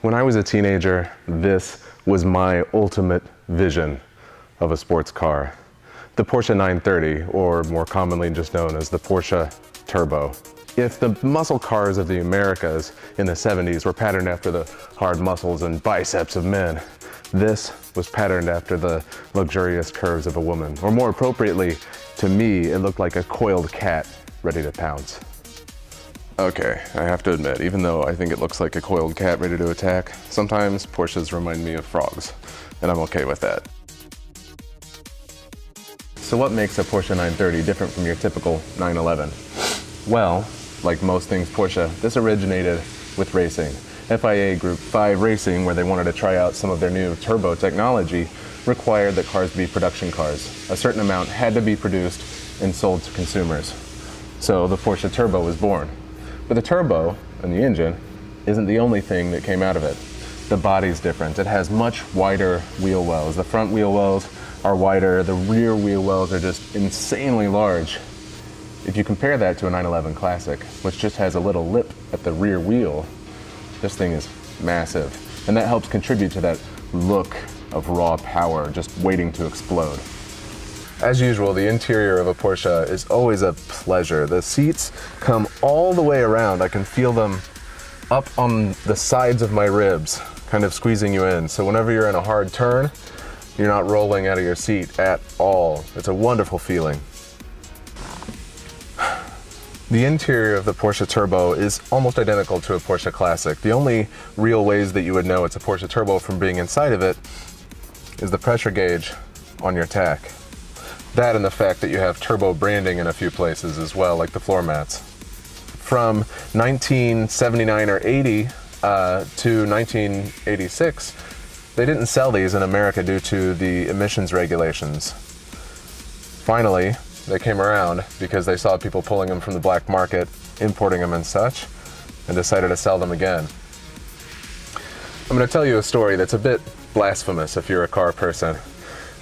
When I was a teenager, this was my ultimate vision of a sports car. The Porsche 930, or more commonly just known as the Porsche Turbo. If the muscle cars of the Americas in the 70s were patterned after the hard muscles and biceps of men, this was patterned after the luxurious curves of a woman. Or more appropriately, to me, it looked like a coiled cat ready to pounce. Okay, I have to admit, even though I think it looks like a coiled cat ready to attack, sometimes Porsches remind me of frogs, and I'm okay with that. So what makes a Porsche 930 different from your typical 911? Well, like most things Porsche, this originated with racing. FIA Group 5 Racing, where they wanted to try out some of their new turbo technology, required that cars be production cars. A certain amount had to be produced and sold to consumers. So the Porsche Turbo was born. But the turbo and the engine isn't the only thing that came out of it. The body's different. It has much wider wheel wells. The front wheel wells are wider, the rear wheel wells are just insanely large. If you compare that to a 911 Classic, which just has a little lip at the rear wheel, this thing is massive. And that helps contribute to that look of raw power just waiting to explode. As usual, the interior of a Porsche is always a pleasure. The seats come all the way around. I can feel them up on the sides of my ribs, kind of squeezing you in. So whenever you're in a hard turn, you're not rolling out of your seat at all. It's a wonderful feeling. The interior of the Porsche Turbo is almost identical to a Porsche Classic. The only real ways that you would know it's a Porsche Turbo from being inside of it is the pressure gauge on your tach. That and the fact that you have turbo branding in a few places as well, like the floor mats. From 1979 or 80 to 1986, they didn't sell these in America due to the emissions regulations. Finally, they came around because they saw people pulling them from the black market, importing them and such, and decided to sell them again. I'm going to tell you a story that's a bit blasphemous if you're a car person.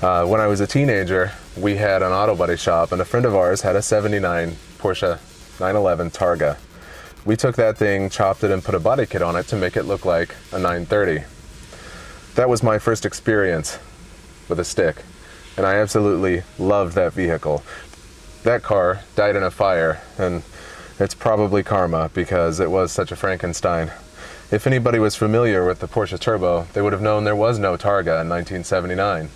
When I was a teenager, we had an auto body shop, and a friend of ours had a 79 Porsche 911 Targa. We took that thing, chopped it, and put a body kit on it to make it look like a 930. That was my first experience with a stick, and I absolutely loved that vehicle. That car died in a fire, and it's probably karma because it was such a Frankenstein. If anybody was familiar with the Porsche Turbo, they would have known there was no Targa in 1979.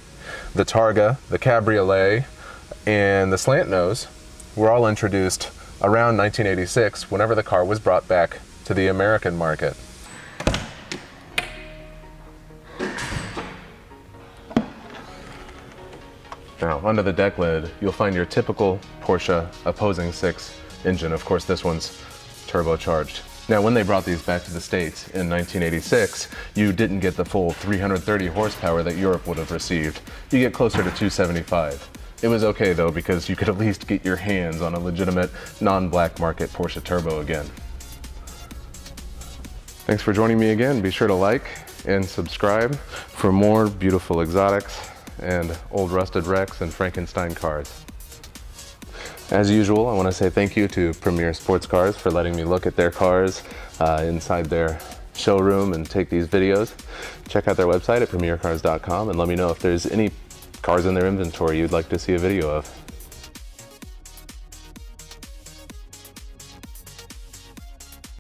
The Targa, the Cabriolet, and the slant nose were all introduced around 1986 whenever the car was brought back to the American market. Now, under the deck lid, you'll find your typical Porsche opposing 6 engine. Of course, this one's turbocharged. Now, when they brought these back to the States in 1986, you didn't get the full 330 horsepower that Europe would have received. You get closer to 275. It was okay though, because you could at least get your hands on a legitimate non-black market Porsche Turbo again. Thanks for joining me again. Be sure to like and subscribe for more beautiful exotics and old rusted wrecks and Frankenstein cars. As usual, I want to say thank you to Premier Sports Cars for letting me look at their cars inside their showroom and take these videos. Check out their website at premiercars.com and let me know if there's any cars in their inventory you'd like to see a video of.